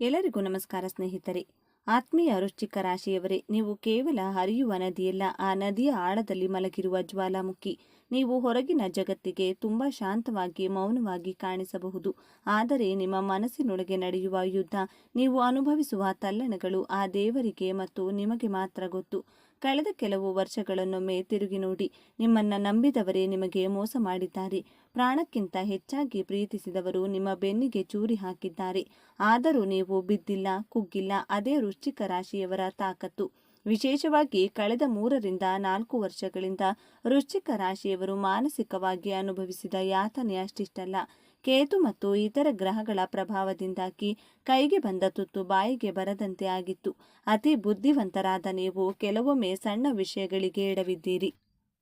ಎಲ್ಲರಿಗೂ ನಮಸ್ಕಾರ ಸ್ನೇಹಿತರೆ. ಆತ್ಮೀಯ ವೃಶ್ಚಿಕ ರಾಶಿಯವರೇ, ನೀವು ಕೇವಲ ಹರಿಯುವ ನದಿಯಲ್ಲ, ಆ ನದಿಯ ಆಳದಲ್ಲಿ ಮಲಗಿರುವ ಜ್ವಾಲಾಮುಖಿ. ನೀವು ಹೊರಗಿನ ಜಗತ್ತಿಗೆ ತುಂಬ ಶಾಂತವಾಗಿ ಮೌನವಾಗಿ ಕಾಣಿಸಬಹುದು, ಆದರೆ ನಿಮ್ಮ ಮನಸ್ಸಿನೊಳಗೆ ನಡೆಯುವ ಯುದ್ಧ, ನೀವು ಅನುಭವಿಸುವ ತಲ್ಲಣಗಳು ಆ ದೇವರಿಗೆ ಮತ್ತು ನಿಮಗೆ ಮಾತ್ರ ಗೊತ್ತು. ಕಳೆದ ಕೆಲವು ವರ್ಷಗಳನ್ನೊಮ್ಮೆ ತಿರುಗಿ ನೋಡಿ. ನಿಮ್ಮನ್ನ ನಂಬಿದವರೇ ನಿಮಗೆ ಮೋಸ ಮಾಡಿದ್ದಾರೆ. ಪ್ರಾಣಕ್ಕಿಂತ ಹೆಚ್ಚಾಗಿ ಪ್ರೀತಿಸಿದವರು ನಿಮ್ಮ ಬೆನ್ನಿಗೆ ಚೂರಿ ಹಾಕಿದ್ದಾರೆ. ಆದರೂ ನೀವು ಬಿದ್ದಿಲ್ಲ, ಕುಗ್ಗಿಲ್ಲ. ಅದೇ ವೃಶ್ಚಿಕ ರಾಶಿಯವರ ತಾಕತ್ತು. ವಿಶೇಷವಾಗಿ ಕಳೆದ 3 ರಿಂದ 4 ವರ್ಷಗಳಿಂದ ವೃಶ್ಚಿಕ ರಾಶಿಯವರು ಮಾನಸಿಕವಾಗಿ ಅನುಭವಿಸಿದ ಯಾತನೆ ಅಷ್ಟಿಷ್ಟಲ್ಲ. ಕೇತು ಮತ್ತು ಇತರ ಗ್ರಹಗಳ ಪ್ರಭಾವದಿಂದಾಗಿ ಕೈಗೆ ಬಂದ ತುತ್ತು ಬಾಯಿಗೆ ಬರದಂತೆ ಆಗಿತ್ತು. ಅತಿ ಬುದ್ಧಿವಂತರಾದ ನೀವು ಕೆಲವೊಮ್ಮೆ ಸಣ್ಣ ವಿಷಯಗಳಿಗೆ ಎಡವಿದ್ದೀರಿ.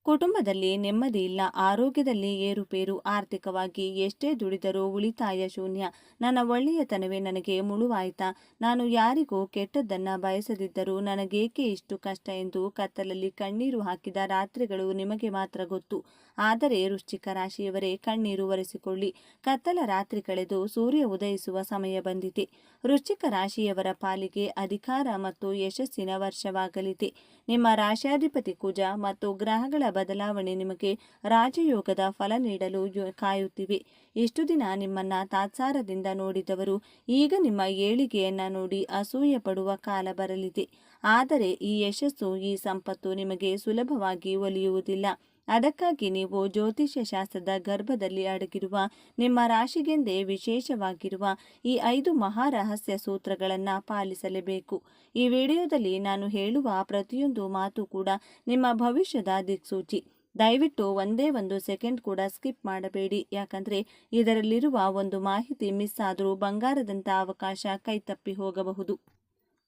ಕುಟುಂಬದಲ್ಲಿ ನೆಮ್ಮದಿ ಇಲ್ಲ, ಆರೋಗ್ಯದಲ್ಲಿ ಏರುಪೇರು, ಆರ್ಥಿಕವಾಗಿ ಎಷ್ಟೇ ದುಡಿದರೂ ಉಳಿತಾಯ ಶೂನ್ಯ. ನನ್ನ ಒಳ್ಳೆಯತನವೇ ನನಗೆ ಮುಳುವಾಯ್ತಾ? ನಾನು ಯಾರಿಗೂ ಕೆಟ್ಟದ್ದನ್ನ ಬಯಸದಿದ್ದರೂ ನನಗೇಕೆ ಇಷ್ಟು ಕಷ್ಟ ಎಂದು ಕತ್ತಲಲ್ಲಿ ಕಣ್ಣೀರು ಹಾಕಿದ ರಾತ್ರಿಗಳು ನಿಮಗೆ ಮಾತ್ರ ಗೊತ್ತು. ಆದರೆ ವೃಶ್ಚಿಕ ರಾಶಿಯವರೇ, ಕಣ್ಣೀರು ಒರೆಸಿಕೊಳ್ಳಿ. ಕತ್ತಲ ರಾತ್ರಿ ಕಳೆದು ಸೂರ್ಯ ಉದಯಿಸುವ ಸಮಯ ಬಂದಿದೆ. ವೃಶ್ಚಿಕ ರಾಶಿಯವರ ಪಾಲಿಗೆ ಅಧಿಕಾರ ಮತ್ತು ಯಶಸ್ಸಿನ ವರ್ಷವಾಗಲಿದೆ. ನಿಮ್ಮ ರಾಶ್ಯಾಧಿಪತಿ ಕುಜ ಮತ್ತು ಗ್ರಹಗಳ ಬದಲಾವಣೆ ನಿಮಗೆ ರಾಜಯೋಗದ ಫಲ ನೀಡಲು ಕಾಯುತ್ತಿವೆ. ಇಷ್ಟು ದಿನ ನಿಮ್ಮನ್ನ ತಾತ್ಸಾರದಿಂದ ನೋಡಿದವರು ಈಗ ನಿಮ್ಮ ಏಳಿಗೆಯನ್ನ ನೋಡಿ ಅಸೂಯೆ ಪಡುವ ಕಾಲ ಬರಲಿದೆ. ಆದರೆ ಈ ಯಶಸ್ಸು, ಈ ಸಂಪತ್ತು ನಿಮಗೆ ಸುಲಭವಾಗಿ ಒಲಿಯುವುದಿಲ್ಲ. ಅದಕ್ಕಾಗಿ ನೀವು ಜ್ಯೋತಿಷ್ಯ ಶಾಸ್ತ್ರದ ಗರ್ಭದಲ್ಲಿ ಅಡಗಿರುವ ನಿಮ್ಮ ರಾಶಿಗೆಂದೇ ವಿಶೇಷವಾಗಿರುವ ಈ 5 ಮಹಾರಹಸ್ಯ ಸೂತ್ರಗಳನ್ನು ಪಾಲಿಸಲೇಬೇಕು. ಈ ವಿಡಿಯೋದಲ್ಲಿ ನಾನು ಹೇಳುವ ಪ್ರತಿಯೊಂದು ಮಾತು ಕೂಡ ನಿಮ್ಮ ಭವಿಷ್ಯದ ದಿಕ್ಸೂಚಿ. ದಯವಿಟ್ಟು ಒಂದೇ ಒಂದು ಸೆಕೆಂಡ್ ಕೂಡ ಸ್ಕಿಪ್ ಮಾಡಬೇಡಿ. ಯಾಕಂದ್ರೆ ಇದರಲ್ಲಿರುವ ಒಂದು ಮಾಹಿತಿ ಮಿಸ್ ಆದರೂ ಬಂಗಾರದಂಥ ಅವಕಾಶ ಕೈತಪ್ಪಿ ಹೋಗಬಹುದು.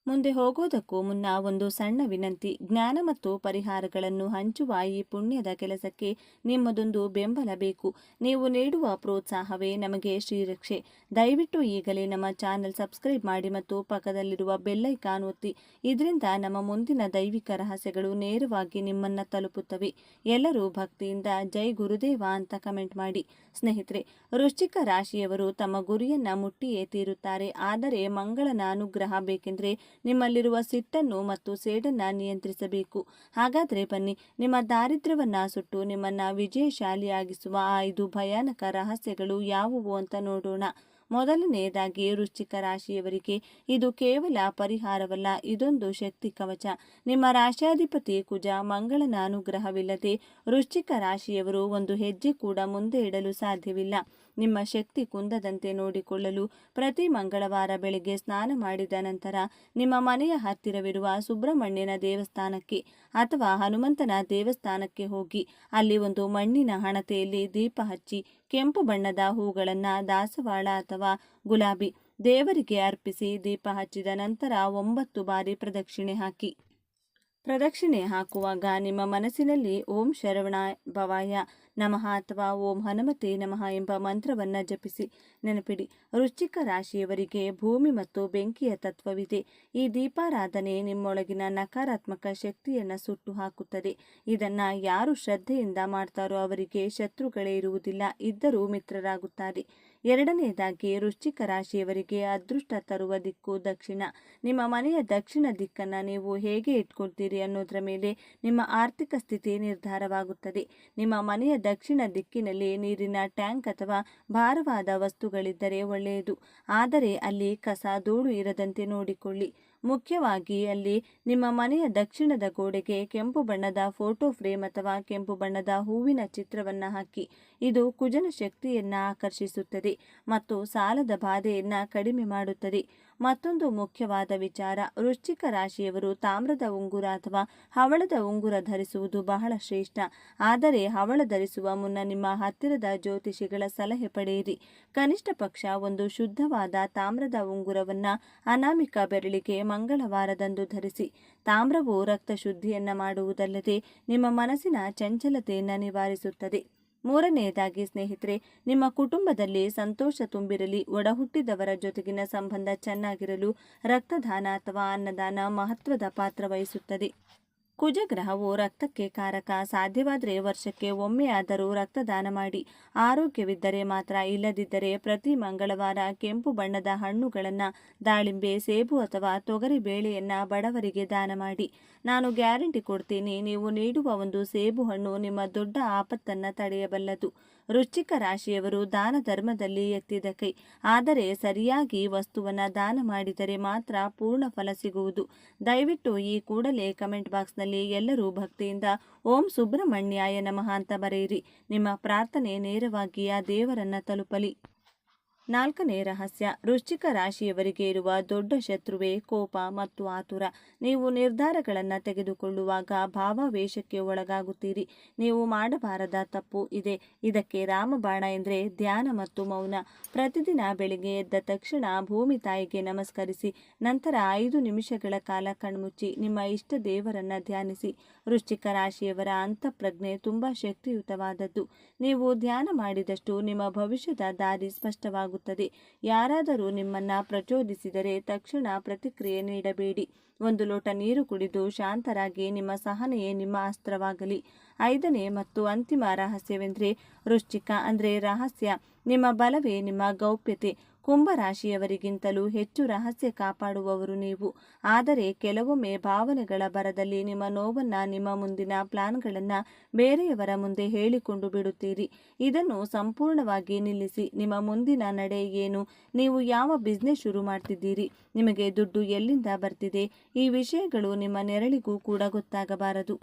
ಮುಂದೆ ಹೋಗೋದಕ್ಕೂ ಮುನ್ನ ಒಂದು ಸಣ್ಣ ವಿನಂತಿ. ಜ್ಞಾನ ಮತ್ತು ಪರಿಹಾರಗಳನ್ನು ಹಂಚುವ ಈ ಪುಣ್ಯದ ಕೆಲಸಕ್ಕೆ ನಿಮ್ಮದೊಂದು ಬೆಂಬಲ ಬೇಕು. ನೀವು ನೀಡುವ ಪ್ರೋತ್ಸಾಹವೇ ನಮಗೆ ಶ್ರೀರಕ್ಷೆ. ದಯವಿಟ್ಟು ಈಗಲೇ ನಮ್ಮ ಚಾನೆಲ್ ಸಬ್ಸ್ಕ್ರೈಬ್ ಮಾಡಿ ಮತ್ತು ಪಕ್ಕದಲ್ಲಿರುವ ಬೆಲ್ ಐಕಾನ್ ಒತ್ತಿ. ಇದರಿಂದ ನಮ್ಮ ಮುಂದಿನ ದೈವಿಕ ರಹಸ್ಯಗಳು ನೇರವಾಗಿ ನಿಮ್ಮನ್ನ ತಲುಪುತ್ತವೆ. ಎಲ್ಲರೂ ಭಕ್ತಿಯಿಂದ ಜೈ ಗುರುದೇವ ಅಂತ ಕಮೆಂಟ್ ಮಾಡಿ. ಸ್ನೇಹಿತರೆ, ವೃಶ್ಚಿಕ ರಾಶಿಯವರು ತಮ್ಮ ಗುರಿಯನ್ನ ಮುಟ್ಟಿಯೇ ತೀರುತ್ತಾರೆ. ಆದರೆ ಮಂಗಳನ ಅನುಗ್ರಹ ಬೇಕೆಂದ್ರೆ ನಿಮ್ಮಲ್ಲಿರುವ ಸಿಟ್ಟನ್ನು ಮತ್ತು ಸೇಡನ್ನ ನಿಯಂತ್ರಿಸಬೇಕು. ಹಾಗಾದ್ರೆ ಬನ್ನಿ, ನಿಮ್ಮ ದಾರಿದ್ರ್ಯವನ್ನ ಸುಟ್ಟು ನಿಮ್ಮನ್ನ ವಿಜಯಶಾಲಿಯಾಗಿಸುವ ಆ 5 ಭಯಾನಕ ರಹಸ್ಯಗಳು ಯಾವುವು ಅಂತ ನೋಡೋಣ. ಮೊದಲನೆಯದಾಗಿ, ವೃಶ್ಚಿಕ ರಾಶಿಯವರಿಗೆ ಇದು ಕೇವಲ ಪರಿಹಾರವಲ್ಲ, ಇದೊಂದು ಶಕ್ತಿ ಕವಚ. ನಿಮ್ಮ ರಾಶ್ಯಾಧಿಪತಿ ಕುಜ ಮಂಗಳನ ಅನುಗ್ರಹವಿಲ್ಲದೆ ವೃಶ್ಚಿಕ ರಾಶಿಯವರು ಒಂದು ಹೆಜ್ಜೆ ಕೂಡ ಮುಂದೆ ಇಡಲು ಸಾಧ್ಯವಿಲ್ಲ. ನಿಮ್ಮ ಶಕ್ತಿ ಕುಂದದಂತೆ ನೋಡಿಕೊಳ್ಳಲು ಪ್ರತಿ ಮಂಗಳವಾರ ಬೆಳಗ್ಗೆ ಸ್ನಾನ ಮಾಡಿದ ನಂತರ ನಿಮ್ಮ ಮನೆಯ ಹತ್ತಿರವಿರುವ ಸುಬ್ರಹ್ಮಣ್ಯನ ದೇವಸ್ಥಾನಕ್ಕೆ ಅಥವಾ ಹನುಮಂತನ ದೇವಸ್ಥಾನಕ್ಕೆ ಹೋಗಿ ಅಲ್ಲಿ ಒಂದು ಮಣ್ಣಿನ ಹಣತೆಯಲ್ಲಿ ದೀಪ ಹಚ್ಚಿ ಕೆಂಪು ಬಣ್ಣದ ಹೂಗಳನ್ನು, ದಾಸವಾಳ ಅಥವಾ ಗುಲಾಬಿ, ದೇವರಿಗೆ ಅರ್ಪಿಸಿ ದೀಪ ಹಚ್ಚಿದ ನಂತರ 9 ಬಾರಿ ಪ್ರದಕ್ಷಿಣೆ ಹಾಕಿ. ಪ್ರದಕ್ಷಿಣೆ ಹಾಕುವಾಗ ನಿಮ್ಮ ಮನಸ್ಸಿನಲ್ಲಿ ಓಂ ಶರವಣ ಭವಾಯ ನಮಃ ಅಥವಾ ಓಂ ಹನುಮತೆ ನಮಃ ಎಂಬ ಮಂತ್ರವನ್ನ ಜಪಿಸಿ. ನೆನಪಿಡಿ, ವೃಶ್ಚಿಕ ರಾಶಿಯವರಿಗೆ ಭೂಮಿ ಮತ್ತು ಬೆಂಕಿಯ ತತ್ವವಿದೆ. ಈ ದೀಪಾರಾಧನೆ ನಿಮ್ಮೊಳಗಿನ ನಕಾರಾತ್ಮಕ ಶಕ್ತಿಯನ್ನ ಸುಟ್ಟು ಹಾಕುತ್ತದೆ. ಇದನ್ನ ಯಾರು ಶ್ರದ್ಧೆಯಿಂದ ಮಾಡ್ತಾರೋ ಅವರಿಗೆ ಶತ್ರುಗಳೇ ಇರುವುದಿಲ್ಲ, ಇದ್ದರೂ ಮಿತ್ರರಾಗುತ್ತಾರೆ. ಎರಡನೆಯದಾಗಿ, ವೃಶ್ಚಿಕ ರಾಶಿಯವರಿಗೆ ಅದೃಷ್ಟ ತರುವ ದಿಕ್ಕು ದಕ್ಷಿಣ. ನಿಮ್ಮ ಮನೆಯ ದಕ್ಷಿಣ ದಿಕ್ಕನ್ನ ನೀವು ಹೇಗೆ ಇಟ್ಕೊಳ್ತೀರಿ ಅನ್ನೋದರ ಮೇಲೆ ನಿಮ್ಮ ಆರ್ಥಿಕ ಸ್ಥಿತಿ ನಿರ್ಧಾರವಾಗುತ್ತದೆ. ನಿಮ್ಮ ಮನೆಯ ದಕ್ಷಿಣ ದಿಕ್ಕಿನಲ್ಲಿ ನೀರಿನ ಟ್ಯಾಂಕ್ ಅಥವಾ ಭಾರವಾದ ವಸ್ತುಗಳಿದ್ದರೆ ಒಳ್ಳೆಯದು. ಆದರೆ ಅಲ್ಲಿ ಕಸ, ಧೂಳು ಇರದಂತೆ ನೋಡಿಕೊಳ್ಳಿ. ಮುಖ್ಯವಾಗಿ ಅಲ್ಲಿ ನಿಮ್ಮ ಮನೆಯ ದಕ್ಷಿಣದ ಗೋಡೆಗೆ ಕೆಂಪು ಬಣ್ಣದ ಫೋಟೋ ಫ್ರೇಮ್ ಅಥವಾ ಕೆಂಪು ಬಣ್ಣದ ಹೂವಿನ ಚಿತ್ರವನ್ನ ಹಾಕಿ. ಇದು ಕುಜನ ಶಕ್ತಿಯನ್ನ ಆಕರ್ಷಿಸುತ್ತದೆ ಮತ್ತು ಸಾಲದ ಬಾಧೆಯನ್ನ ಕಡಿಮೆ ಮಾಡುತ್ತದೆ. ಮತ್ತೊಂದು ಮುಖ್ಯವಾದ ವಿಚಾರ, ವೃಶ್ಚಿಕ ರಾಶಿಯವರು ತಾಮ್ರದ ಉಂಗುರ ಅಥವಾ ಹವಳದ ಉಂಗುರ ಧರಿಸುವುದು ಬಹಳ ಶ್ರೇಷ್ಠ. ಆದರೆ ಹವಳ ಧರಿಸುವ ಮುನ್ನ ನಿಮ್ಮ ಹತ್ತಿರದ ಜ್ಯೋತಿಷಿಗಳ ಸಲಹೆ ಪಡೆಯಿರಿ. ಕನಿಷ್ಠ ಪಕ್ಷ ಒಂದು ಶುದ್ಧವಾದ ತಾಮ್ರದ ಉಂಗುರವನ್ನ ಅನಾಮಿಕ ಬೆರಳಿಗೆ ಮಂಗಳವಾರದಂದು ಧರಿಸಿ. ತಾಮ್ರವು ರಕ್ತ ಶುದ್ಧಿಯನ್ನ ಮಾಡುವುದಲ್ಲದೆ ನಿಮ್ಮ ಮನಸ್ಸಿನ ಚಂಚಲತೆಯನ್ನ ನಿವಾರಿಸುತ್ತದೆ. ಮೂರನೆಯದಾಗಿ ಸ್ನೇಹಿತರೆ, ನಿಮ್ಮ ಕುಟುಂಬದಲ್ಲಿ ಸಂತೋಷ ತುಂಬಿರಲಿ, ಒಡಹುಟ್ಟಿದವರ ಜೊತೆಗಿನ ಸಂಬಂಧ ಚೆನ್ನಾಗಿರಲು ರಕ್ತದಾನ ಅಥವಾ ಅನ್ನದಾನ ಮಹತ್ವದ ಪಾತ್ರ ವಹಿಸುತ್ತದೆ. ಕುಜಗ್ರಹವು ರಕ್ತಕ್ಕೆ ಕಾರಕ. ಸಾಧ್ಯವಾದರೆ ವರ್ಷಕ್ಕೆ ಒಮ್ಮೆಯಾದರೂ ರಕ್ತದಾನ ಮಾಡಿ. ಆರೋಗ್ಯವಿದ್ದರೆ ಮಾತ್ರ. ಇಲ್ಲದಿದ್ದರೆ ಪ್ರತಿ ಮಂಗಳವಾರ ಕೆಂಪು ಬಣ್ಣದ ಹಣ್ಣುಗಳನ್ನು, ದಾಳಿಂಬೆ, ಸೇಬು ಅಥವಾ ತೊಗರಿ ಬೇಳೆಯನ್ನು ಬಡವರಿಗೆ ದಾನ ಮಾಡಿ. ನಾನು ಗ್ಯಾರಂಟಿ ಕೊಡ್ತೀನಿ, ನೀವು ನೀಡುವ ಒಂದು ಸೇಬು ಹಣ್ಣು ನಿಮ್ಮ ದೊಡ್ಡ ಆಪತ್ತನ್ನು ತಡೆಯಬಲ್ಲದು. ವೃಶ್ಚಿಕ ರಾಶಿಯವರು ದಾನ ಧರ್ಮದಲ್ಲಿ ಎತ್ತಿದ ಕೈ. ಆದರೆ ಸರಿಯಾಗಿ ವಸ್ತುವನ್ನು ದಾನ ಮಾಡಿದರೆ ಮಾತ್ರ ಪೂರ್ಣ ಫಲ ಸಿಗುವುದು. ದಯವಿಟ್ಟು ಈ ಕೂಡಲೇ ಕಮೆಂಟ್ ಬಾಕ್ಸ್ನಲ್ಲಿ ಎಲ್ಲರೂ ಭಕ್ತಿಯಿಂದ ಓಂ ಸುಬ್ರಹ್ಮಣ್ಯಾಯ ನಮಃ ಅಂತ ಬರೆಯಿರಿ. ನಿಮ್ಮ ಪ್ರಾರ್ಥನೆ ನೇರವಾಗಿ ಆ ದೇವರನ್ನ ತಲುಪಲಿ. 4ನೇ ರಹಸ್ಯ. ವೃಶ್ಚಿಕ ರಾಶಿಯವರಿಗೆ ಇರುವ ದೊಡ್ಡ ಶತ್ರುವೇ ಕೋಪ ಮತ್ತು ಆತುರ. ನೀವು ನಿರ್ಧಾರಗಳನ್ನು ತೆಗೆದುಕೊಳ್ಳುವಾಗ ಭಾವಾವೇಶಕ್ಕೆ ಒಳಗಾಗುತ್ತೀರಿ. ನೀವು ಮಾಡಬಾರದ ತಪ್ಪು ಇದೆ. ಇದಕ್ಕೆ ರಾಮಬಾಣ ಎಂದರೆ ಧ್ಯಾನ ಮತ್ತು ಮೌನ. ಪ್ರತಿದಿನ ಬೆಳಿಗ್ಗೆ ಎದ್ದ ತಕ್ಷಣ ಭೂಮಿ ತಾಯಿಗೆ ನಮಸ್ಕರಿಸಿ. ನಂತರ 5 ನಿಮಿಷಗಳ ಕಾಲ ಕಣ್ಮುಚ್ಚಿ ನಿಮ್ಮ ಇಷ್ಟ ದೇವರನ್ನ ಧ್ಯಾನಿಸಿ. ವೃಶ್ಚಿಕ ರಾಶಿಯವರ ಅಂತಃಪ್ರಜ್ಞೆ ತುಂಬ ಶಕ್ತಿಯುತವಾದದ್ದು. ನೀವು ಧ್ಯಾನ ಮಾಡಿದಷ್ಟು ನಿಮ್ಮ ಭವಿಷ್ಯದ ದಾರಿ ಸ್ಪಷ್ಟವಾಗುತ್ತದೆ. ಯಾರಾದರೂ ನಿಮ್ಮನ್ನ ಪ್ರಚೋದಿಸಿದರೆ ತಕ್ಷಣ ಪ್ರತಿಕ್ರಿಯೆ ನೀಡಬೇಡಿ. 1 ಲೋಟ ನೀರು ಕುಡಿದು ಶಾಂತರಾಗಿ. ನಿಮ್ಮ ಸಹನೆಯೇ ನಿಮ್ಮ ಅಸ್ತ್ರವಾಗಲಿ. 5ನೇ ಮತ್ತು ಅಂತಿಮ ರಹಸ್ಯವೆಂದರೆ ವೃಶ್ಚಿಕ ಅಂದರೆ ರಹಸ್ಯ. ನಿಮ್ಮ ಬಲವೇ ನಿಮ್ಮ ಗೌಪ್ಯತೆ. ಕುಂಭರಾಶಿಯವರಿಗಿಂತಲೂ ಹೆಚ್ಚು ರಹಸ್ಯ ಕಾಪಾಡುವವರು ನೀವು. ಆದರೆ ಕೆಲವೊಮ್ಮೆ ಭಾವನೆಗಳ ಭರದಲ್ಲಿ ನಿಮ್ಮ ನೋವನ್ನು, ನಿಮ್ಮ ಮುಂದಿನ ಪ್ಲಾನ್ಗಳನ್ನು ಬೇರೆಯವರ ಮುಂದೆ ಹೇಳಿಕೊಂಡು ಬಿಡುತ್ತೀರಿ. ಇದನ್ನು ಸಂಪೂರ್ಣವಾಗಿ ನಿಲ್ಲಿಸಿ. ನಿಮ್ಮ ಮುಂದಿನ ನಡೆ ಏನು? ನೀವು ಯಾವ ಬಿಸ್ನೆಸ್ ಶುರು ಮಾಡ್ತಿದ್ದೀರಿ? ನಿಮಗೆ ದುಡ್ಡು ಎಲ್ಲಿಂದ ಬರ್ತಿದೆ? ಈ ವಿಷಯಗಳು ನಿಮ್ಮ ನೆರಳಿಗೂ ಕೂಡ ಗೊತ್ತಾಗಬಾರದು.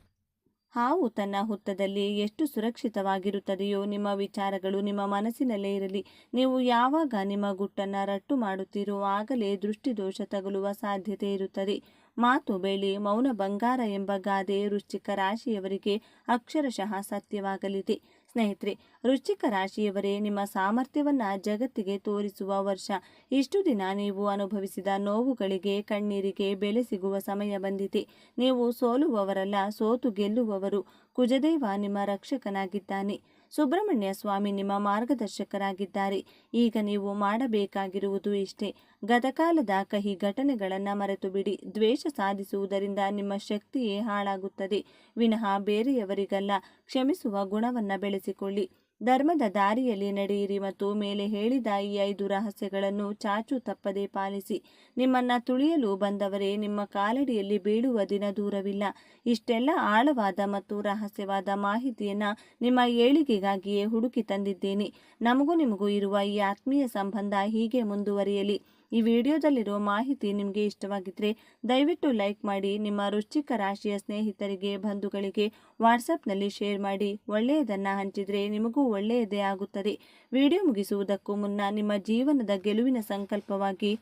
ಹಾವು ತನ್ನ ಹುತ್ತದಲ್ಲಿ ಎಷ್ಟು ಸುರಕ್ಷಿತವಾಗಿರುತ್ತದೆಯೋ ನಿಮ್ಮ ವಿಚಾರಗಳು ನಿಮ್ಮ ಮನಸ್ಸಿನಲ್ಲೇ ಇರಲಿ. ನೀವು ಯಾವಾಗ ನಿಮ್ಮ ಗುಟ್ಟನ್ನು ರಟ್ಟು ಮಾಡುತ್ತೀರೋ ಆಗಲೇ ದೃಷ್ಟಿದೋಷ ತಗುಲುವ ಸಾಧ್ಯತೆ ಇರುತ್ತದೆ. ಮಾತು ಬೆಳ್ಳಿ, ಮೌನ ಬಂಗಾರ ಎಂಬ ಗಾದೆ ವೃಶ್ಚಿಕ ರಾಶಿಯವರಿಗೆ ಅಕ್ಷರಶಃ ಸತ್ಯವಾಗಲಿದೆ. ಸ್ನೇಹಿತರೆ, ವೃಶ್ಚಿಕ ರಾಶಿಯವರೇ, ನಿಮ್ಮ ಸಾಮರ್ಥ್ಯವನ್ನು ಜಗತ್ತಿಗೆ ತೋರಿಸುವ ವರ್ಷ. ಇಷ್ಟು ದಿನ ನೀವು ಅನುಭವಿಸಿದ ನೋವುಗಳಿಗೆ, ಕಣ್ಣೀರಿಗೆ ಬೆಲೆ ಸಿಗುವ ಸಮಯ ಬಂದಿದೆ. ನೀವು ಸೋಲುವವರಲ್ಲ, ಸೋತು ಗೆಲ್ಲುವವರು. ಕುಜದೇವ ನಿಮ್ಮ ರಕ್ಷಕನಾಗಿದ್ದಾನೆ. ಸುಬ್ರಹ್ಮಣ್ಯ ಸ್ವಾಮಿ ನಿಮ್ಮ ಮಾರ್ಗದರ್ಶಕರಾಗಿದ್ದಾರೆ. ಈಗ ನೀವು ಮಾಡಬೇಕಾಗಿರುವುದು ಇಷ್ಟೇ. ಗತಕಾಲದ ಕಹಿ ಘಟನೆಗಳನ್ನು ಮರೆತು ಬಿಡಿ. ದ್ವೇಷ ಸಾಧಿಸುವುದರಿಂದ ನಿಮ್ಮ ಶಕ್ತಿಯೇ ಹಾಳಾಗುತ್ತದೆ ವಿನಃ ಬೇರೆಯವರಿಗಲ್ಲ. ಕ್ಷಮಿಸುವ ಗುಣವನ್ನು ಬೆಳೆಸಿಕೊಳ್ಳಿ. ಧರ್ಮದ ದಾರಿಯಲ್ಲಿ ನಡೆಯಿರಿ ಮತ್ತು ಮೇಲೆ ಹೇಳಿದ ಈ 5 ರಹಸ್ಯಗಳನ್ನು ಚಾಚು ತಪ್ಪದೆ ಪಾಲಿಸಿ. ನಿಮ್ಮನ್ನ ತುಳಿಯಲು ಬಂದವರೇ ನಿಮ್ಮ ಕಾಲಡಿಯಲ್ಲಿ ಬೀಳುವ ದಿನ ದೂರವಿಲ್ಲ. ಇಷ್ಟೆಲ್ಲ ಆಳವಾದ ಮತ್ತು ರಹಸ್ಯವಾದ ಮಾಹಿತಿಯನ್ನು ನಿಮ್ಮ ಏಳಿಗೆಗಾಗಿಯೇ ಹುಡುಕಿ ತಂದಿದ್ದೇನೆ. ನಮಗೂ ನಿಮಗೂ ಇರುವ ಈ ಆತ್ಮೀಯ ಸಂಬಂಧ ಹೀಗೆ ಮುಂದುವರಿಯಲಿ. ಈ ವಿಡಿಯೋದಲ್ಲಿರೋ ಮಾಹಿತಿ ನಿಮಗೆ ಇಷ್ಟವಾಗಿದ್ದರೆ ದಯವಿಟ್ಟು ಲೈಕ್ ಮಾಡಿ. ನಿಮ್ಮ ವೃಶ್ಚಿಕ ರಾಶಿಯ ಸ್ನೇಹಿತರಿಗೆ, ಬಂಧುಗಳಿಗೆ ವಾಟ್ಸಪ್ನಲ್ಲಿ ಶೇರ್ ಮಾಡಿ. ಒಳ್ಳೆಯದನ್ನು ಹಂಚಿದರೆ ನಿಮಗೂ ಒಳ್ಳೆಯದೇ ಆಗುತ್ತದೆ. ವಿಡಿಯೋ ಮುಗಿಸುವುದಕ್ಕೂ ಮುನ್ನ ನಿಮ್ಮ ಜೀವನದ ಗೆಲುವಿನ ಸಂಕಲ್ಪವಾಗಿ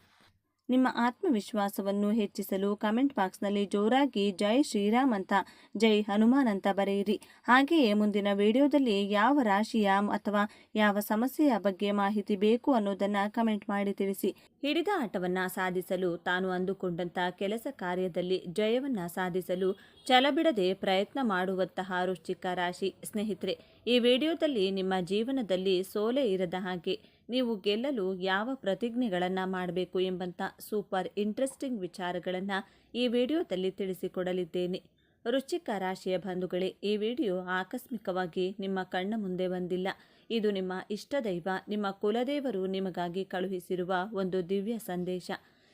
ನಿಮ್ಮ ಆತ್ಮವಿಶ್ವಾಸವನ್ನು ಹೆಚ್ಚಿಸಲು ಕಮೆಂಟ್ ಬಾಕ್ಸ್ನಲ್ಲಿ ಜೋರಾಗಿ ಜೈ ಶ್ರೀರಾಮ್ ಅಂತ, ಜೈ ಹನುಮಾನ್ ಅಂತ ಬರೆಯಿರಿ. ಹಾಗೆಯೇ ಮುಂದಿನ ವಿಡಿಯೋದಲ್ಲಿ ಯಾವ ರಾಶಿಯ ಅಥವಾ ಯಾವ ಸಮಸ್ಯೆಯ ಬಗ್ಗೆ ಮಾಹಿತಿ ಬೇಕು ಅನ್ನೋದನ್ನು ಕಮೆಂಟ್ ಮಾಡಿ ತಿಳಿಸಿ. ಹಿಡಿದ ಆಟವನ್ನು ಸಾಧಿಸಲು, ತಾನು ಅಂದುಕೊಂಡಂಥ ಕೆಲಸ ಕಾರ್ಯದಲ್ಲಿ ಜಯವನ್ನು ಸಾಧಿಸಲು ಛಲಬಿಡದೆ ಪ್ರಯತ್ನ ಮಾಡುವಂತಹ ವೃಶ್ಚಿಕ ರಾಶಿ ಸ್ನೇಹಿತರೆ, ಈ ವಿಡಿಯೋದಲ್ಲಿ ನಿಮ್ಮ ಜೀವನದಲ್ಲಿ ಸೋಲೆ ಇರದ ಹಾಗೆ ನೀವು ಗೆಲ್ಲಲು ಯಾವ ಪ್ರತಿಜ್ಞೆಗಳನ್ನು ಮಾಡಬೇಕು ಎಂಬಂಥ ಸೂಪರ್ ಇಂಟ್ರೆಸ್ಟಿಂಗ್ ವಿಚಾರಗಳನ್ನು ಈ ವಿಡಿಯೋದಲ್ಲಿ ತಿಳಿಸಿಕೊಡಲಿದ್ದೇನೆ. ವೃಶ್ಚಿಕ ರಾಶಿಯ ಬಂಧುಗಳೇ, ಈ ವಿಡಿಯೋ ಆಕಸ್ಮಿಕವಾಗಿ ನಿಮ್ಮ ಕಣ್ಣ ಮುಂದೆ ಬಂದಿಲ್ಲ. ಇದು ನಿಮ್ಮ ಇಷ್ಟ ದೈವ, ನಿಮ್ಮ ಕುಲದೇವರು ನಿಮಗಾಗಿ ಕಳುಹಿಸಿರುವ ಒಂದು ದಿವ್ಯ ಸಂದೇಶ.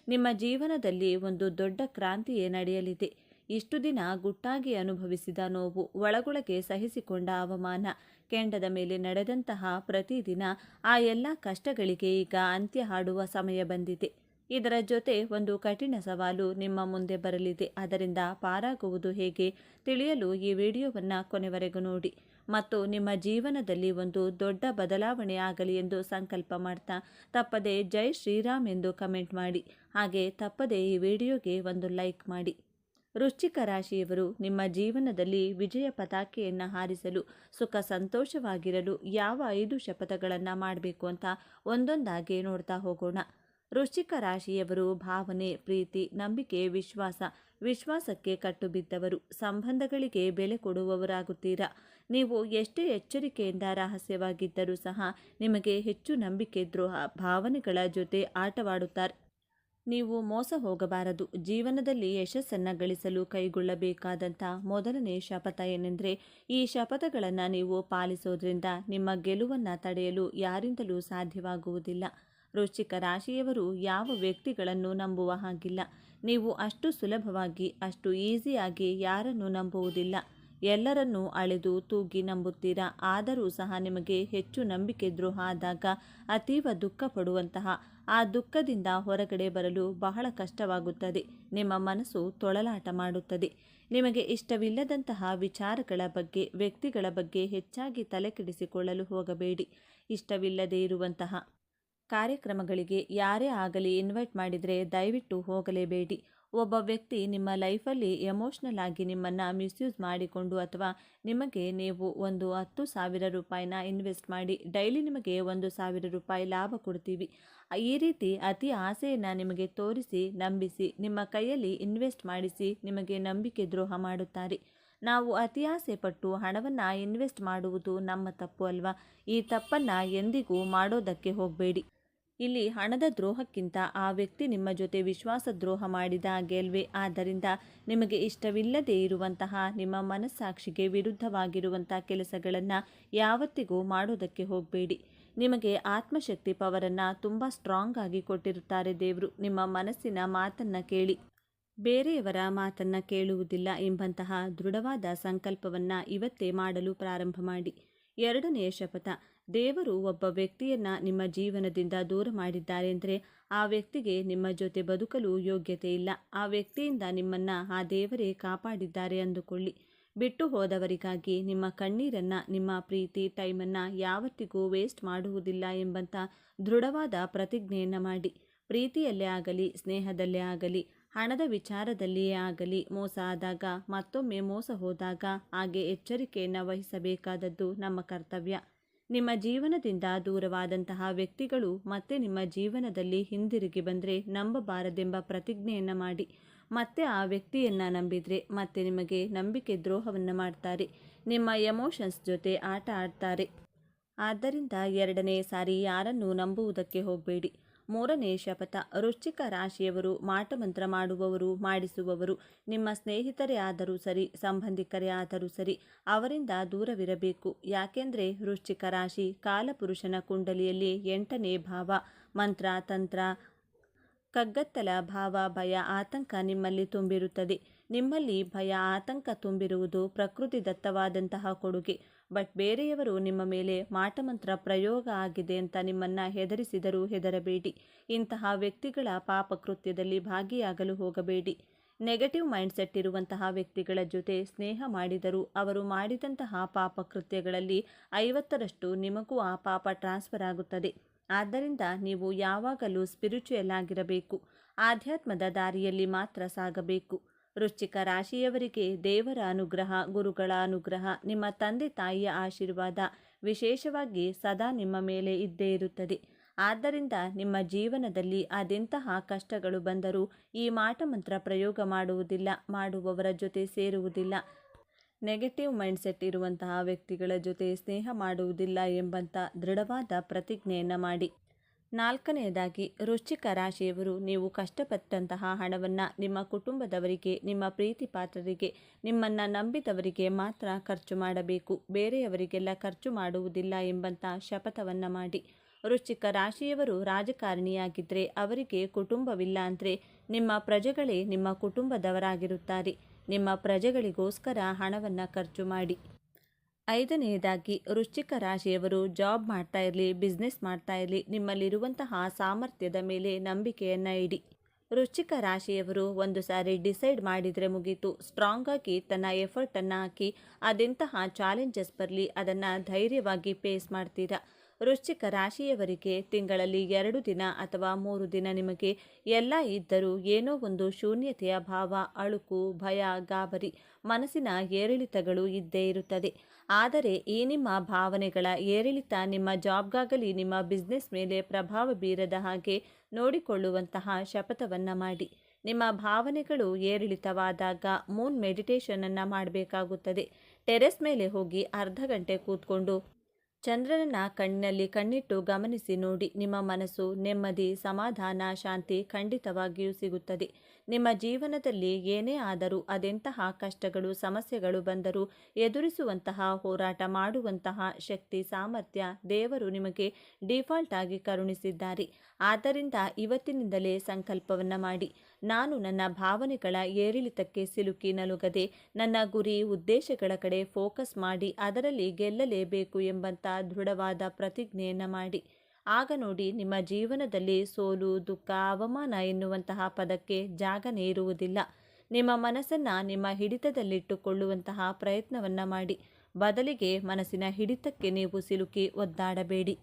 ನಿಮ್ಮ ಜೀವನದಲ್ಲಿ ಒಂದು ದೊಡ್ಡ ಕ್ರಾಂತಿಯೇ ನಡೆಯಲಿದೆ. ಇಷ್ಟು ದಿನ ಗುಟ್ಟಾಗಿ ಅನುಭವಿಸಿದ ನೋವು, ಒಳಗೊಳಗೆ ಸಹಿಸಿಕೊಂಡ ಅವಮಾನ, ಕೆಂಡದ ಮೇಲೆ ನಡೆದಂತಹ ಪ್ರತಿದಿನ ಆ ಎಲ್ಲ ಕಷ್ಟಗಳಿಗೆ ಈಗ ಅಂತ್ಯ ಹಾಡುವ ಸಮಯ ಬಂದಿದೆ. ಇದರ ಜೊತೆ ಒಂದು ಕಠಿಣ ಸವಾಲು ನಿಮ್ಮ ಮುಂದೆ ಬರಲಿದೆ. ಅದರಿಂದ ಪಾರಾಗುವುದು ಹೇಗೆ ತಿಳಿಯಲು ಈ ವಿಡಿಯೋವನ್ನು ಕೊನೆವರೆಗೂ ನೋಡಿ ಮತ್ತು ನಿಮ್ಮ ಜೀವನದಲ್ಲಿ ಒಂದು ದೊಡ್ಡ ಬದಲಾವಣೆ ಆಗಲಿ ಎಂದು ಸಂಕಲ್ಪ ಮಾಡ್ತಾ ತಪ್ಪದೆ ಜೈ ಶ್ರೀರಾಮ್ ಎಂದು ಕಮೆಂಟ್ ಮಾಡಿ. ಹಾಗೆ ತಪ್ಪದೆ ಈ ವಿಡಿಯೋಗೆ ಒಂದು ಲೈಕ್ ಮಾಡಿ. ವೃಶ್ಚಿಕ ರಾಶಿಯವರು ನಿಮ್ಮ ಜೀವನದಲ್ಲಿ ವಿಜಯ ಪತಾಕೆಯನ್ನು ಹಾರಿಸಲು, ಸುಖ ಸಂತೋಷವಾಗಿರಲು ಯಾವ 5 ಶಪಥಗಳನ್ನು ಮಾಡಬೇಕು ಅಂತ ಒಂದೊಂದಾಗಿ ನೋಡ್ತಾ ಹೋಗೋಣ. ವೃಶ್ಚಿಕ ರಾಶಿಯವರು ಭಾವನೆ, ಪ್ರೀತಿ, ನಂಬಿಕೆ, ವಿಶ್ವಾಸಕ್ಕೆ ಕಟ್ಟುಬಿದ್ದವರು. ಸಂಬಂಧಗಳಿಗೆ ಬೆಲೆ ಕೊಡುವವರಾಗುತ್ತೀರಾ. ನೀವು ಎಷ್ಟೇ ಎಚ್ಚರಿಕೆಯಿಂದ ರಹಸ್ಯವಾಗಿದ್ದರೂ ಸಹ ನಿಮಗೆ ಹೆಚ್ಚು ನಂಬಿಕೆ ದ್ರೋಹ ಭಾವನೆಗಳ ಜೊತೆ ಆಟವಾಡುತ್ತಾರೆ. ನೀವು ಮೋಸ ಹೋಗಬಾರದು. ಜೀವನದಲ್ಲಿ ಯಶಸ್ಸನ್ನು ಗಳಿಸಲು ಕೈಗೊಳ್ಳಬೇಕಾದಂಥ ಮೊದಲನೇ ಶಪಥ ಏನೆಂದರೆ, ಈ ಶಪಥಗಳನ್ನು ನೀವು ಪಾಲಿಸೋದ್ರಿಂದ ನಿಮ್ಮ ಗೆಲುವನ್ನು ತಡೆಯಲು ಯಾರಿಂದಲೂ ಸಾಧ್ಯವಾಗುವುದಿಲ್ಲ. ವೃಶ್ಚಿಕ ರಾಶಿಯವರು ಯಾವ ವ್ಯಕ್ತಿಗಳನ್ನು ನಂಬುವ ಹಾಗಿಲ್ಲ. ನೀವು ಅಷ್ಟು ಸುಲಭವಾಗಿ, ಅಷ್ಟು ಈಸಿಯಾಗಿ ಯಾರನ್ನು ನಂಬುವುದಿಲ್ಲ. ಎಲ್ಲರನ್ನೂ ಅಳೆದು ತೂಗಿ ನಂಬುತ್ತೀರಾ. ಆದರೂ ಸಹ ನಿಮಗೆ ಹೆಚ್ಚು ನಂಬಿಕೆ ದ್ರೋಹ ಆದಾಗ ಅತೀವ ದುಃಖ ಪಡುವಂತಹ, ಆ ದುಃಖದಿಂದ ಹೊರಗಡೆ ಬರಲು ಬಹಳ ಕಷ್ಟವಾಗುತ್ತದೆ. ನಿಮ್ಮ ಮನಸ್ಸು ತೊಳಲಾಟ ಮಾಡುತ್ತದೆ. ನಿಮಗೆ ಇಷ್ಟವಿಲ್ಲದಂತಹ ವಿಚಾರಗಳ ಬಗ್ಗೆ, ವ್ಯಕ್ತಿಗಳ ಬಗ್ಗೆ ಹೆಚ್ಚಾಗಿ ತಲೆಕೆಡಿಸಿಕೊಳ್ಳಲು ಹೋಗಬೇಡಿ. ಇಷ್ಟವಿಲ್ಲದೇ ಇರುವಂತಹ ಕಾರ್ಯಕ್ರಮಗಳಿಗೆ ಯಾರೇ ಆಗಲಿ ಇನ್ವೈಟ್ ಮಾಡಿದರೆ ದಯವಿಟ್ಟು ಹೋಗಲೇಬೇಡಿ. ಒಬ್ಬ ವ್ಯಕ್ತಿ ನಿಮ್ಮ ಲೈಫಲ್ಲಿ ಎಮೋಷ್ನಲ್ ಆಗಿ ನಿಮ್ಮನ್ನು ಮಿಸ್ಯೂಸ್ ಮಾಡಿಕೊಂಡು, ಅಥವಾ ನಿಮಗೆ ನೀವು ಒಂದು 10,000 ರೂಪಾಯಿನ ಇನ್ವೆಸ್ಟ್ ಮಾಡಿ ಡೈಲಿ ನಿಮಗೆ 1,000 ರೂಪಾಯಿ ಲಾಭ ಕೊಡ್ತೀವಿ, ಈ ರೀತಿ ಅತಿ ಆಸೆಯನ್ನು ನಿಮಗೆ ತೋರಿಸಿ, ನಂಬಿಸಿ, ನಿಮ್ಮ ಕೈಯಲ್ಲಿ ಇನ್ವೆಸ್ಟ್ ಮಾಡಿಸಿ ನಿಮಗೆ ನಂಬಿಕೆ ದ್ರೋಹ ಮಾಡುತ್ತಾರೆ. ನಾವು ಅತಿ ಆಸೆ ಪಟ್ಟು ಹಣವನ್ನು ಇನ್ವೆಸ್ಟ್ ಮಾಡುವುದು ನಮ್ಮ ತಪ್ಪು ಅಲ್ವಾ? ಈ ತಪ್ಪನ್ನು ಎಂದಿಗೂ ಮಾಡೋದಕ್ಕೆ ಹೋಗಬೇಡಿ. ಇಲ್ಲಿ ಹಣದ ದ್ರೋಹಕ್ಕಿಂತ ಆ ವ್ಯಕ್ತಿ ನಿಮ್ಮ ಜೊತೆ ವಿಶ್ವಾಸ ದ್ರೋಹ ಮಾಡಿದ ಹಾಗೆ ಅಲ್ವೇ? ಆದ್ದರಿಂದ ನಿಮಗೆ ಇಷ್ಟವಿಲ್ಲದೇ ಇರುವಂತಹ, ನಿಮ್ಮ ಮನಸ್ಸಾಕ್ಷಿಗೆ ವಿರುದ್ಧವಾಗಿರುವಂಥ ಕೆಲಸಗಳನ್ನು ಯಾವತ್ತಿಗೂ ಮಾಡೋದಕ್ಕೆ ಹೋಗಬೇಡಿ. ನಿಮಗೆ ಆತ್ಮಶಕ್ತಿ ಪವರನ್ನು ತುಂಬ ಸ್ಟ್ರಾಂಗ್ ಆಗಿ ಕೊಟ್ಟಿರುತ್ತಾರೆ ದೇವರು. ನಿಮ್ಮ ಮನಸ್ಸಿನ ಮಾತನ್ನು ಕೇಳಿ, ಬೇರೆಯವರ ಮಾತನ್ನು ಕೇಳುವುದಿಲ್ಲ ಎಂಬಂತಹ ದೃಢವಾದ ಸಂಕಲ್ಪವನ್ನು ಇವತ್ತೇ ಮಾಡಲು ಪ್ರಾರಂಭ ಮಾಡಿ. ಎರಡನೆಯ ಶಪಥ, ದೇವರು ಒಬ್ಬ ವ್ಯಕ್ತಿಯನ್ನು ನಿಮ್ಮ ಜೀವನದಿಂದ ದೂರ ಮಾಡಿದ್ದಾರೆ ಅಂದರೆ ಆ ವ್ಯಕ್ತಿಗೆ ನಿಮ್ಮ ಜೊತೆ ಬದುಕಲು ಯೋಗ್ಯತೆ ಇಲ್ಲ. ಆ ವ್ಯಕ್ತಿಯಿಂದ ನಿಮ್ಮನ್ನು ಆ ದೇವರೇ ಕಾಪಾಡಿದ್ದಾರೆ ಅಂದುಕೊಳ್ಳಿ. ಬಿಟ್ಟು ಹೋದವರಿಗಾಗಿ ನಿಮ್ಮ ಕಣ್ಣೀರನ್ನು, ನಿಮ್ಮ ಪ್ರೀತಿ ಟೈಮನ್ನು ಯಾವತ್ತಿಗೂ ವೇಸ್ಟ್ ಮಾಡುವುದಿಲ್ಲ ಎಂಬಂಥ ದೃಢವಾದ ಪ್ರತಿಜ್ಞೆಯನ್ನು ಮಾಡಿ. ಪ್ರೀತಿಯಲ್ಲೇ ಆಗಲಿ, ಸ್ನೇಹದಲ್ಲೇ ಆಗಲಿ, ಹಣದ ವಿಚಾರದಲ್ಲಿಯೇ ಆಗಲಿ, ಮೋಸ ಆದಾಗ, ಮತ್ತೊಮ್ಮೆ ಮೋಸ ಹೋದಾಗ ಹಾಗೆ ಎಚ್ಚರಿಕೆಯನ್ನು ವಹಿಸಬೇಕಾದದ್ದು ನಮ್ಮ ಕರ್ತವ್ಯ. ನಿಮ್ಮ ಜೀವನದಿಂದ ದೂರವಾದಂತಹ ವ್ಯಕ್ತಿಗಳು ಮತ್ತೆ ನಿಮ್ಮ ಜೀವನದಲ್ಲಿ ಹಿಂದಿರುಗಿ ಬಂದರೆ ನಂಬಬಾರದೆಂಬ ಪ್ರತಿಜ್ಞೆಯನ್ನು ಮಾಡಿ. ಮತ್ತೆ ಆ ವ್ಯಕ್ತಿಯನ್ನು ನಂಬಿದರೆ ಮತ್ತೆ ನಿಮಗೆ ನಂಬಿಕೆ ದ್ರೋಹವನ್ನು ಮಾಡ್ತಾರೆ. ನಿಮ್ಮ ಎಮೋಷನ್ಸ್ ಜೊತೆ ಆಟ ಆಡ್ತಾರೆ. ಆದ್ದರಿಂದ ಎರಡನೇ ಸಾರಿ ಯಾರನ್ನು ನಂಬುವುದಕ್ಕೆ ಹೋಗಬೇಡಿ. ಮೂರನೇ ಶಪಥ, ವೃಶ್ಚಿಕ ರಾಶಿಯವರು ಮಾಟಮಂತ್ರ ಮಾಡುವವರು, ಮಾಡಿಸುವವರು ನಿಮ್ಮ ಸ್ನೇಹಿತರೇ ಆದರೂ ಸರಿ, ಸಂಬಂಧಿಕರೇ ಆದರೂ ಸರಿ, ಅವರಿಂದ ದೂರವಿರಬೇಕು. ಯಾಕೆಂದರೆ ವೃಶ್ಚಿಕ ರಾಶಿ ಕಾಲಪುರುಷನ ಕುಂಡಲಿಯಲ್ಲಿ 8ನೇ ಭಾವ. ಮಂತ್ರ, ತಂತ್ರ, ಕಗ್ಗತ್ತಲ ಭಾವ, ಭಯ, ಆತಂಕ ನಿಮ್ಮಲ್ಲಿ ತುಂಬಿರುತ್ತದೆ. ನಿಮ್ಮಲ್ಲಿ ಭಯ, ಆತಂಕ ತುಂಬಿರುವುದು ಪ್ರಕೃತಿದತ್ತವಾದಂತಹ ಕೊಡುಗೆ. ಬಟ್ ಬೇರೆಯವರು ನಿಮ್ಮ ಮೇಲೆ ಮಾಟಮಂತ್ರ ಪ್ರಯೋಗ ಆಗಿದೆ ಅಂತ ನಿಮ್ಮನ್ನು ಹೆದರಿಸಿದರೂ ಹೆದರಬೇಡಿ. ಇಂತಹ ವ್ಯಕ್ತಿಗಳ ಪಾಪಕೃತ್ಯದಲ್ಲಿ ಭಾಗಿಯಾಗಲು ಹೋಗಬೇಡಿ. ನೆಗೆಟಿವ್ ಮೈಂಡ್ಸೆಟ್ ಇರುವಂತಹ ವ್ಯಕ್ತಿಗಳ ಜೊತೆ ಸ್ನೇಹ ಮಾಡಿದರೂ ಅವರು ಮಾಡಿದಂತಹ ಪಾಪಕೃತ್ಯಗಳಲ್ಲಿ 50ರಷ್ಟು ನಿಮಗೂ ಆ ಪಾಪ ಟ್ರಾನ್ಸ್ಫರ್ ಆಗುತ್ತದೆ. ಆದ್ದರಿಂದ ನೀವು ಯಾವಾಗಲೂ ಸ್ಪಿರಿಚುಯಲ್ ಆಗಿರಬೇಕು. ಆಧ್ಯಾತ್ಮದ ದಾರಿಯಲ್ಲಿ ಮಾತ್ರ ಸಾಗಬೇಕು. ವೃಶ್ಚಿಕ ರಾಶಿಯವರಿಗೆ ದೇವರ ಅನುಗ್ರಹ, ಗುರುಗಳ ಅನುಗ್ರಹ, ನಿಮ್ಮ ತಂದೆ ತಾಯಿಯ ಆಶೀರ್ವಾದ ವಿಶೇಷವಾಗಿ ಸದಾ ನಿಮ್ಮ ಮೇಲೆ ಇದ್ದೇ ಇರುತ್ತದೆ. ಆದ್ದರಿಂದ ನಿಮ್ಮ ಜೀವನದಲ್ಲಿ ಅದೆಂತಹ ಕಷ್ಟಗಳು ಬಂದರೂ ಈ ಮಾಟಮಂತ್ರ ಪ್ರಯೋಗ ಮಾಡುವುದಿಲ್ಲ, ಮಾಡುವವರ ಜೊತೆ ಸೇರುವುದಿಲ್ಲ, ನೆಗೆಟಿವ್ ಮೈಂಡ್ಸೆಟ್ ಇರುವಂತಹ ವ್ಯಕ್ತಿಗಳ ಜೊತೆ ಸ್ನೇಹ ಮಾಡುವುದಿಲ್ಲ ಎಂಬಂಥ ದೃಢವಾದ ಪ್ರತಿಜ್ಞೆಯನ್ನು ಮಾಡಿ. ನಾಲ್ಕನೆಯದಾಗಿ, ವೃಶ್ಚಿಕ ರಾಶಿಯವರು ನೀವು ಕಷ್ಟಪಟ್ಟಂತಹ ಹಣವನ್ನು ನಿಮ್ಮ ಕುಟುಂಬದವರಿಗೆ, ನಿಮ್ಮ ಪ್ರೀತಿ ಪಾತ್ರರಿಗೆ, ನಿಮ್ಮನ್ನು ನಂಬಿದವರಿಗೆ ಮಾತ್ರ ಖರ್ಚು ಮಾಡಬೇಕು. ಬೇರೆಯವರಿಗೆಲ್ಲ ಖರ್ಚು ಮಾಡುವುದಿಲ್ಲ ಎಂಬಂಥ ಶಪಥವನ್ನು ಮಾಡಿ. ವೃಶ್ಚಿಕ ರಾಶಿಯವರು ರಾಜಕಾರಣಿಯಾಗಿದ್ದರೆ ಅವರಿಗೆ ಕುಟುಂಬವಿಲ್ಲ ಅಂದರೆ ನಿಮ್ಮ ಪ್ರಜೆಗಳೇ ನಿಮ್ಮ ಕುಟುಂಬದವರಾಗಿರುತ್ತಾರೆ. ನಿಮ್ಮ ಪ್ರಜೆಗಳಿಗೋಸ್ಕರ ಹಣವನ್ನು ಖರ್ಚು ಮಾಡಿ. ಐದನೆಯದಾಗಿ, ವೃಶ್ಚಿಕ ರಾಶಿಯವರು ಜಾಬ್ ಮಾಡ್ತಾ ಇರಲಿ, ಬಿಸ್ನೆಸ್ ಮಾಡ್ತಾ ಇರಲಿ, ನಿಮ್ಮಲ್ಲಿರುವಂತಹ ಸಾಮರ್ಥ್ಯದ ಮೇಲೆ ನಂಬಿಕೆಯನ್ನು ಇಡಿ. ವೃಶ್ಚಿಕ ರಾಶಿಯವರು ಒಂದು ಸಾರಿ ಡಿಸೈಡ್ ಮಾಡಿದರೆ ಮುಗೀತು. ಸ್ಟ್ರಾಂಗ್ ಆಗಿ ತನ್ನ ಎಫರ್ಟನ್ನು ಹಾಕಿ ಅದೆಂತಹ ಚಾಲೆಂಜಸ್ ಬರಲಿ ಅದನ್ನು ಧೈರ್ಯವಾಗಿ ಫೇಸ್ ಮಾಡ್ತೀರಾ. ವೃಶ್ಚಿಕ ರಾಶಿಯವರಿಗೆ ತಿಂಗಳಲ್ಲಿ 2 ದಿನ ಅಥವಾ 3 ದಿನ ನಿಮಗೆ ಎಲ್ಲ ಇದ್ದರೂ ಏನೋ ಒಂದು ಶೂನ್ಯತೆಯ ಭಾವ, ಅಳುಕು, ಭಯ, ಗಾಬರಿ, ಮನಸ್ಸಿನ ಏರಿಳಿತಗಳು ಇದ್ದೇ ಇರುತ್ತದೆ. ಆದರೆ ಈ ನಿಮ್ಮ ಭಾವನೆಗಳ ಏರಿಳಿತ ನಿಮ್ಮ ಜಾಬ್ಗಾಗಲಿ ನಿಮ್ಮ ಬಿಸ್ನೆಸ್ ಮೇಲೆ ಪ್ರಭಾವ ಬೀರದ ಹಾಗೆ ನೋಡಿಕೊಳ್ಳುವಂತಹ ಶಪಥವನ್ನು ಮಾಡಿ. ನಿಮ್ಮ ಭಾವನೆಗಳು ಏರಿಳಿತವಾದಾಗ ಮೂನ್ ಮೆಡಿಟೇಷನನ್ನು ಮಾಡಬೇಕಾಗುತ್ತದೆ. ಟೆರೆಸ್ ಮೇಲೆ ಹೋಗಿ ಅರ್ಧ ಗಂಟೆ ಕೂತ್ಕೊಂಡು ಚಂದ್ರನ ಕಣ್ಣಿನಲ್ಲಿ ಕಣ್ಣಿಟ್ಟು ಗಮನಿಸಿ ನೋಡಿ. ನಿಮ್ಮ ಮನಸ್ಸು ನೆಮ್ಮದಿ, ಸಮಾಧಾನ, ಶಾಂತಿ ಖಂಡಿತವಾಗಿಯೂ ಸಿಗುತ್ತದೆ. ನಿಮ್ಮ ಜೀವನದಲ್ಲಿ ಏನೇ ಆದರೂ, ಅದೆಂತಹ ಕಷ್ಟಗಳು ಸಮಸ್ಯೆಗಳು ಬಂದರೂ ಎದುರಿಸುವಂತಹ, ಹೋರಾಟ ಮಾಡುವಂತಹ ಶಕ್ತಿ ಸಾಮರ್ಥ್ಯ ದೇವರು ನಿಮಗೆ ಡಿಫಾಲ್ಟ್ ಆಗಿ ಕರುಣಿಸಿದ್ದಾರೆ. ಆದ್ದರಿಂದ ಇವತ್ತಿನಿಂದಲೇ ಸಂಕಲ್ಪವನ್ನು ಮಾಡಿ, ನಾನು ನನ್ನ ಭಾವನೆಗಳ ಏರಿಳಿತಕ್ಕೆ ಸಿಲುಕಿ ನಲುಗದೆ ನನ್ನ ಗುರಿ ಉದ್ದೇಶಗಳ ಕಡೆ ಫೋಕಸ್ ಮಾಡಿ ಅದರಲ್ಲಿ ಗೆಲ್ಲಲೇಬೇಕು ಎಂಬಂತ ದೃಢವಾದ ಪ್ರತಿಜ್ಞೆಯನ್ನು ಮಾಡಿ. ಆಗ ನೋಡಿ, ನಿಮ್ಮ ಜೀವನದಲ್ಲಿ ಸೋಲು, ದುಃಖ, ಅವಮಾನ ಎನ್ನುವಂತಹ ಪದಕ್ಕೆ ಜಾಗನೇ ಇರುವುದಿಲ್ಲ. ನಿಮ್ಮ ಮನಸ್ಸನ್ನು ನಿಮ್ಮ ಹಿಡಿತದಲ್ಲಿಟ್ಟುಕೊಳ್ಳುವಂತಹ ಪ್ರಯತ್ನವನ್ನು ಮಾಡಿ. ಬದಲಿಗೆ ಮನಸ್ಸಿನ ಹಿಡಿತಕ್ಕೆ ನೀವು ಸಿಲುಕಿ ಒದ್ದಾಡಬೇಡಿ.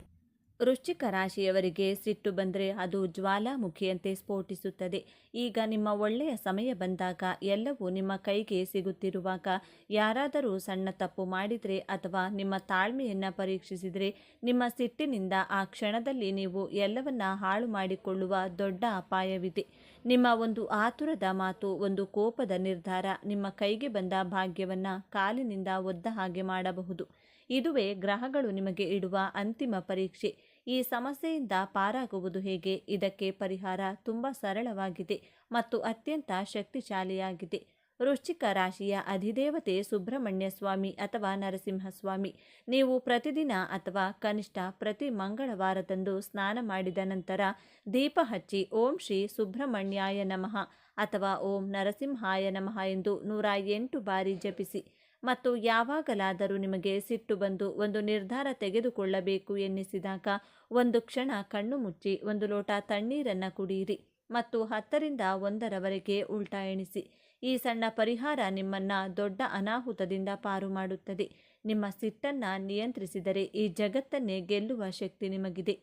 ವೃಶ್ಚಿಕ ರಾಶಿಯವರಿಗೆ ಸಿಟ್ಟು ಬಂದರೆ ಅದು ಜ್ವಾಲಾಮುಖಿಯಂತೆ ಸ್ಫೋಟಿಸುತ್ತದೆ. ಈಗ ನಿಮ್ಮ ಒಳ್ಳೆಯ ಸಮಯ ಬಂದಾಗ, ಎಲ್ಲವೂ ನಿಮ್ಮ ಕೈಗೆ ಸಿಗುತ್ತಿರುವಾಗ, ಯಾರಾದರೂ ಸಣ್ಣ ತಪ್ಪು ಮಾಡಿದರೆ ಅಥವಾ ನಿಮ್ಮ ತಾಳ್ಮೆಯನ್ನು ಪರೀಕ್ಷಿಸಿದರೆ, ನಿಮ್ಮ ಸಿಟ್ಟಿನಿಂದ ಆ ಕ್ಷಣದಲ್ಲಿ ನೀವು ಎಲ್ಲವನ್ನ ಹಾಳು ಮಾಡಿಕೊಳ್ಳುವ ದೊಡ್ಡ ಅಪಾಯವಿದೆ. ನಿಮ್ಮ ಒಂದು ಆತುರದ ಮಾತು, ಒಂದು ಕೋಪದ ನಿರ್ಧಾರ ನಿಮ್ಮ ಕೈಗೆ ಬಂದ ಭಾಗ್ಯವನ್ನು ಕಾಲಿನಿಂದ ಒದ್ದ ಹಾಗೆ ಮಾಡಬಹುದು. ಇದುವೇ ಗ್ರಹಗಳು ನಿಮಗೆ ಇಡುವ ಅಂತಿಮ ಪರೀಕ್ಷೆ. ಈ ಸಮಸ್ಯೆಯಿಂದ ಪಾರಾಗುವುದು ಹೇಗೆ? ಇದಕ್ಕೆ ಪರಿಹಾರ ತುಂಬ ಸರಳವಾಗಿದೆ ಮತ್ತು ಅತ್ಯಂತ ಶಕ್ತಿಶಾಲಿಯಾಗಿದೆ. ವೃಶ್ಚಿಕ ರಾಶಿಯ ಅಧಿದೇವತೆ ಸುಬ್ರಹ್ಮಣ್ಯ ಸ್ವಾಮಿ ಅಥವಾ ನರಸಿಂಹಸ್ವಾಮಿ. ನೀವು ಪ್ರತಿದಿನ ಅಥವಾ ಕನಿಷ್ಠ ಪ್ರತಿ ಮಂಗಳವಾರದಂದು ಸ್ನಾನ ಮಾಡಿದ ನಂತರ ದೀಪ ಹಚ್ಚಿ ಓಂ ಶ್ರೀ ಸುಬ್ರಹ್ಮಣ್ಯಾಯ ನಮಃ ಅಥವಾ ಓಂ ನರಸಿಂಹಾಯ ನಮಃ ಎಂದು 108 ಬಾರಿ ಜಪಿಸಿ. ಮತ್ತು ಯಾವಾಗಲಾದರೂ ನಿಮಗೆ ಸಿಟ್ಟು ಬಂದು ಒಂದು ನಿರ್ಧಾರ ತೆಗೆದುಕೊಳ್ಳಬೇಕು ಎನ್ನಿಸಿದಾಗ, ಒಂದು ಕ್ಷಣ ಕಣ್ಣು ಮುಚ್ಚಿ 1 ಲೋಟ ತಣ್ಣೀರನ್ನು ಕುಡಿಯಿರಿ ಮತ್ತು 10ರಿಂದ 1ರವರೆಗೆ ಉಲ್ಟಾ ಎಣಿಸಿ. ಈ ಸಣ್ಣ ಪರಿಹಾರ ನಿಮ್ಮನ್ನು ದೊಡ್ಡ ಅನಾಹುತದಿಂದ ಪಾರು ಮಾಡುತ್ತದೆ. ನಿಮ್ಮ ಸಿಟ್ಟನ್ನು ನಿಯಂತ್ರಿಸಿದರೆ ಈ ಜಗತ್ತನ್ನೇ ಗೆಲ್ಲುವ ಶಕ್ತಿ ನಿಮಗಿದೆ.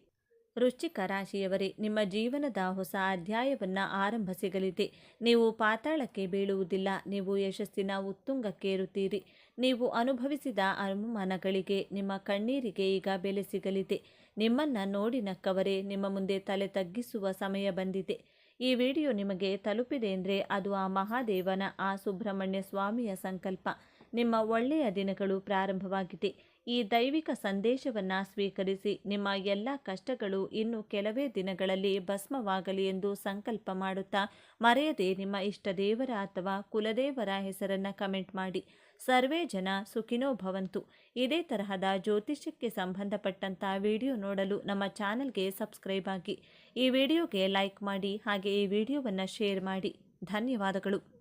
ವೃಶ್ಚಿಕ ರಾಶಿಯವರೇ, ನಿಮ್ಮ ಜೀವನದ ಹೊಸ ಅಧ್ಯಾಯವನ್ನು ಆರಂಭ ಸಿಗಲಿದೆ. ನೀವು ಪಾತಾಳಕ್ಕೆ ಬೀಳುವುದಿಲ್ಲ, ನೀವು ಯಶಸ್ಸಿನ ಉತ್ತುಂಗಕ್ಕೇರುತ್ತೀರಿ. ನೀವು ಅನುಭವಿಸಿದ ಅವಮಾನಗಳಿಗೆ, ನಿಮ್ಮ ಕಣ್ಣೀರಿಗೆ ಈಗ ಬೆಲೆ ಸಿಗಲಿದೆ. ನಿಮ್ಮನ್ನು ನೋಡಿ ನಕ್ಕವರೇ ನಿಮ್ಮ ಮುಂದೆ ತಲೆ ತಗ್ಗಿಸುವ ಸಮಯ ಬಂದಿದೆ. ಈ ವಿಡಿಯೋ ನಿಮಗೆ ತಲುಪಿದೆ ಅಂದರೆ ಅದು ಆ ಮಹಾದೇವನ, ಆ ಸುಬ್ರಹ್ಮಣ್ಯ ಸ್ವಾಮಿಯ ಸಂಕಲ್ಪ. ನಿಮ್ಮ ಒಳ್ಳೆಯ ದಿನಗಳು ಪ್ರಾರಂಭವಾಗಿದೆ. ಈ ದೈವಿಕ ಸಂದೇಶವನ್ನು ಸ್ವೀಕರಿಸಿ. ನಿಮ್ಮ ಎಲ್ಲ ಕಷ್ಟಗಳು ಇನ್ನು ಕೆಲವೇ ದಿನಗಳಲ್ಲಿ ಭಸ್ಮವಾಗಲಿ ಎಂದು ಸಂಕಲ್ಪ ಮಾಡುತ್ತಾ, ಮರೆಯದೆ ನಿಮ್ಮ ಇಷ್ಟ ದೇವರ ಅಥವಾ ಕುಲದೇವರ ಹೆಸರನ್ನು ಕಮೆಂಟ್ ಮಾಡಿ. ಸರ್ವೇ ಜನ ಸುಖಿನೋ ಭವಂತು. ಇದೇ ತರಹದ ಜ್ಯೋತಿಷ್ಯಕ್ಕೆ ಸಂಬಂಧಪಟ್ಟಂಥ ವಿಡಿಯೋ ನೋಡಲು ನಮ್ಮ ಚಾನಲ್ಗೆ ಸಬ್ಸ್ಕ್ರೈಬ್ ಆಗಿ. ಈ ವಿಡಿಯೋಗೆ ಲೈಕ್ ಮಾಡಿ, ಹಾಗೆ ಈ ವಿಡಿಯೋವನ್ನು ಶೇರ್ ಮಾಡಿ. ಧನ್ಯವಾದಗಳು.